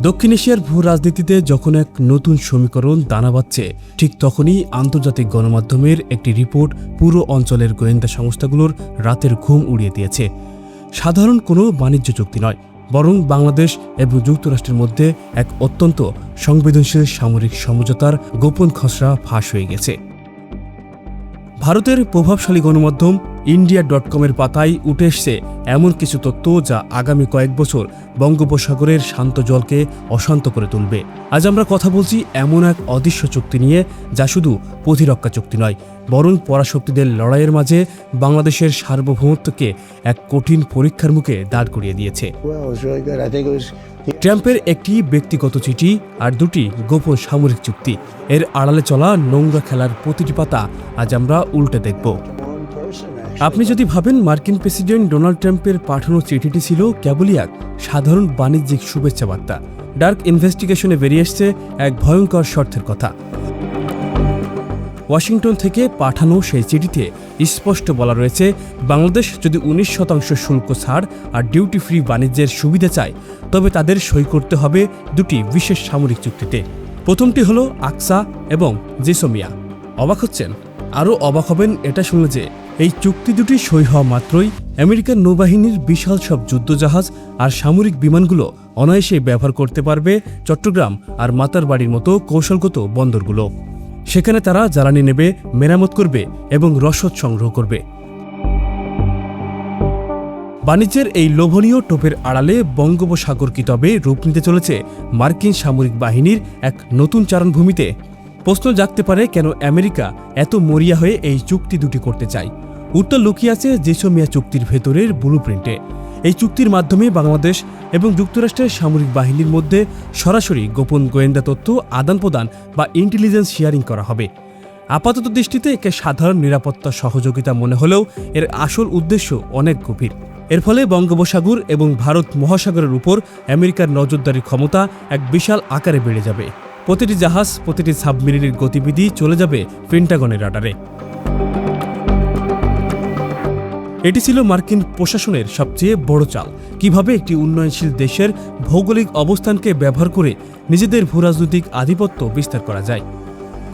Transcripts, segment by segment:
দক্ষিণ এশিয়ার ভূ রাজনীতিতে যখন এক নতুন সমীকরণ দানা বাঁধছে, ঠিক তখনই আন্তর্জাতিক গণমাধ্যমের একটি রিপোর্ট পুরো অঞ্চলের গোয়েন্দা সংস্থাগুলোর রাতের ঘুম উড়িয়ে দিয়েছে। সাধারণ কোনো বাণিজ্য চুক্তি নয়, বরং বাংলাদেশ এবং যুক্তরাষ্ট্রের মধ্যে এক অত্যন্ত সংবেদনশীল সামরিক সমঝোতার গোপন খসড়া ফাঁস হয়ে গেছে। ভারতের প্রভাবশালী গণমাধ্যম ইন্ডিয়া.কমের পাতায় উঠে এসছে এমন কিছু তথ্য যা আগামী কয়েক বছর বঙ্গোপসাগরের শান্ত জলকে অশান্ত করে তুলবে। আজ আমরা কথা বলছি এমন এক অদৃশ্য চুক্তি নিয়ে, যা শুধু প্রতিরক্ষা চুক্তি নয়, বরং পরাশক্তিদের লড়াইয়ের মাঝে বাংলাদেশের সার্বভৌমত্বকে এক কঠিন পরীক্ষার মুখে দাঁড় করিয়ে দিয়েছে। ট্রাম্পের একটি ব্যক্তিগত চিঠি আর দুটি গোপন সামরিক চুক্তি, এর আড়ালে চলা নোংরা খেলার প্রতিটি পাতা আজ আমরা উল্টে দেখব। আপনি যদি ভাবেন মার্কিন প্রেসিডেন্ট ডোনাল্ড ট্রাম্পের পাঠানো চিঠিটি ছিল কেবলই এক সাধারণ বাণিজ্যিক শুভেচ্ছা বার্তা, ডার্ক ইনভেস্টিগেশনে বেরিয়ে এসছে এক ভয়ঙ্কর শর্তের কথা। ওয়াশিংটন থেকে পাঠানো সেই চিঠিতে স্পষ্ট বলা রয়েছে, বাংলাদেশ যদি 19% শুল্ক ছাড় আর ডিউটি ফ্রি বাণিজ্যের সুবিধা চায়, তবে তাদের সই করতে হবে দুটি বিশেষ সামরিক চুক্তিতে। প্রথমটি হলো আকসা এবং জেসমিয়া। অবাক হচ্ছেন? আরও অবাক হবেন এটা শুনে যে এই চুক্তি দুটি সই হওয়া মাত্রই আমেরিকান নৌবাহিনীর বিশাল সব যুদ্ধজাহাজ আর সামরিক বিমানগুলো অনায়াসে ব্যবহার করতে পারবে চট্টগ্রাম আর মাতারবাড়ির মতো কৌশলগত বন্দরগুলো। সেখানে তারা জ্বালানি নেবে, মেরামত করবে এবং রসদ সংগ্রহ করবে। বাণিজ্যের এই লোভনীয় টোপের আড়ালে বঙ্গোপসাগর কি তবে রূপ নিতে চলেছে মার্কিন সামরিক বাহিনীর এক নতুন চারণভূমিতে? প্রশ্ন জাগতে পারে, কেন আমেরিকা এত মরিয়া হয়ে এই চুক্তি দুটি করতে চায়? উত্তর লুকিয়ে আছে জেসমিয়া চুক্তির ভেতরের ব্লুপ্রিন্টে। এই চুক্তির মাধ্যমে বাংলাদেশ এবং যুক্তরাষ্ট্রের সামরিক বাহিনীর মধ্যে সরাসরি গোপন গোয়েন্দা তথ্য আদান প্রদান বা ইন্টেলিজেন্স শেয়ারিং করা হবে। আপাতত দৃষ্টিতে একে সাধারণ নিরাপত্তা সহযোগিতা মনে হলেও এর আসল উদ্দেশ্য অনেক গভীর। এর ফলে বঙ্গোপসাগর এবং ভারত মহাসাগরের উপর আমেরিকার নজরদারির ক্ষমতা এক বিশাল আকারে বেড়ে যাবে। প্রতিটি জাহাজ, প্রতিটি সাবমেরিনের গতিবিধি চলে যাবে পেন্টাগনের রাডারে। এটি ছিল মার্কিন প্রশাসনের সবচেয়ে বড় চাল, কিভাবে একটি উন্নয়নশীল দেশের ভৌগোলিক অবস্থানকে ব্যবহার করে নিজেদের ভূরাজনৈতিক আধিপত্য বিস্তার করা যায়।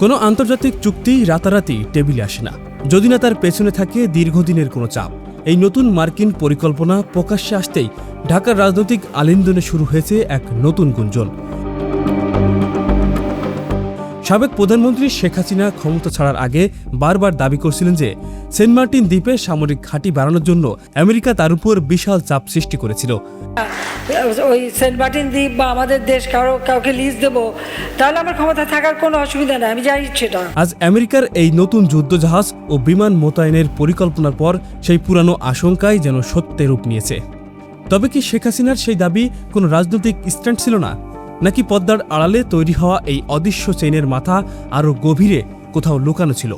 কোনো আন্তর্জাতিক চুক্তি রাতারাতি টেবিলে আসে না, যদি না তার পেছনে থাকে দীর্ঘদিনের কোনো চাপ। এই নতুন মার্কিন পরিকল্পনা প্রকাশ্যে আসতেই ঢাকার রাজনৈতিক আলিন্দনে শুরু হয়েছে এক নতুন গুঞ্জন। সাবেক প্রধানমন্ত্রী শেখ হাসিনা ক্ষমতা ছাড়ার আগে বারবার দাবি করছিলেন যে সেন্ট মার্টিন দ্বীপে সামরিক ঘাঁটি বাড়ানোর জন্য আমেরিকা তার উপর বিশাল চাপ সৃষ্টি করেছিল। ওই সেন্ট মার্টিন দ্বীপ বা আমাদের দেশ কাউকে লিজ দেব, তাহলে আমার ক্ষমতা থাকার কোনো অসুবিধা নেই, আমি জানি সেটা। আজ আমেরিকার এই নতুন যুদ্ধজাহাজ ও বিমান মোতায়েনের পরিকল্পনার পর সেই পুরানো আশঙ্কাই যেন সত্যে রূপ নিয়েছে। তবে কি শেখ হাসিনার সেই দাবি কোনো রাজনৈতিক স্ট্যান্ড ছিল না, নাকি পদ্মার আড়ালে তৈরি হওয়া এই অদৃশ্য চেইনের মাথা আরও গভীরে কোথাও লুকানো ছিল,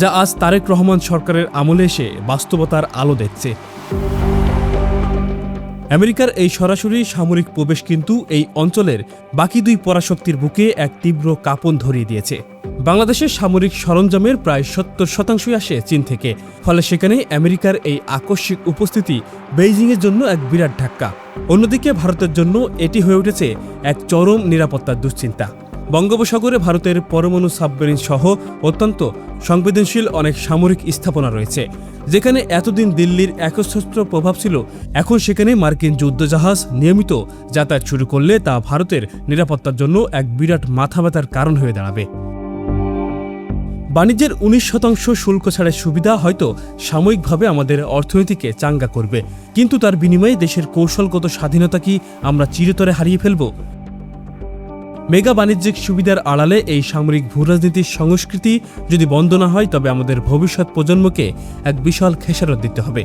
যা আজ তারেক রহমান সরকারের আমলে এসে বাস্তবতার আলো দেখছে? আমেরিকার এই সরাসরি সামরিক প্রবেশ কিন্তু এই অঞ্চলের বাকি দুই পরাশক্তির বুকে এক তীব্র কাঁপন ধরিয়ে দিয়েছে। বাংলাদেশের সামরিক সরঞ্জামের প্রায় 70% আসে চীন থেকে, ফলে সেখানে আমেরিকার এই আকস্মিক উপস্থিতি বেইজিংয়ের জন্য এক বিরাট ধাক্কা। অন্যদিকে ভারতের জন্য এটি হয়ে উঠেছে এক চরম নিরাপত্তার দুশ্চিন্তা। বঙ্গোপসাগরে ভারতের পরমাণু সাবমেরিন সহ অত্যন্ত সংবেদনশীল অনেক সামরিক স্থাপনা রয়েছে, যেখানে এতদিন দিল্লির একচ্ছত্র প্রভাব ছিল। এখন সেখানে মার্কিন যুদ্ধজাহাজ নিয়মিত যাতায়াত শুরু করলে তা ভারতের নিরাপত্তার জন্য এক বিরাট মাথা ব্যথার কারণ হয়ে দাঁড়াবে। বাণিজ্যের 19% শুল্ক ছাড়ের সুবিধা হয়তো সাময়িকভাবে আমাদের অর্থনীতিকে চাঙ্গা করবে, কিন্তু তার বিনিময়ে দেশের কৌশলগত স্বাধীনতা কি আমরা চিরতরে হারিয়ে ফেলব? মেগা বাণিজ্যিক সুবিধার আড়ালে এই সামরিক ভূরাজনীতির সংস্কৃতি যদি বন্ধ না হয়, তবে আমাদের ভবিষ্যৎ প্রজন্মকে এক বিশাল খেসারত দিতে হবে।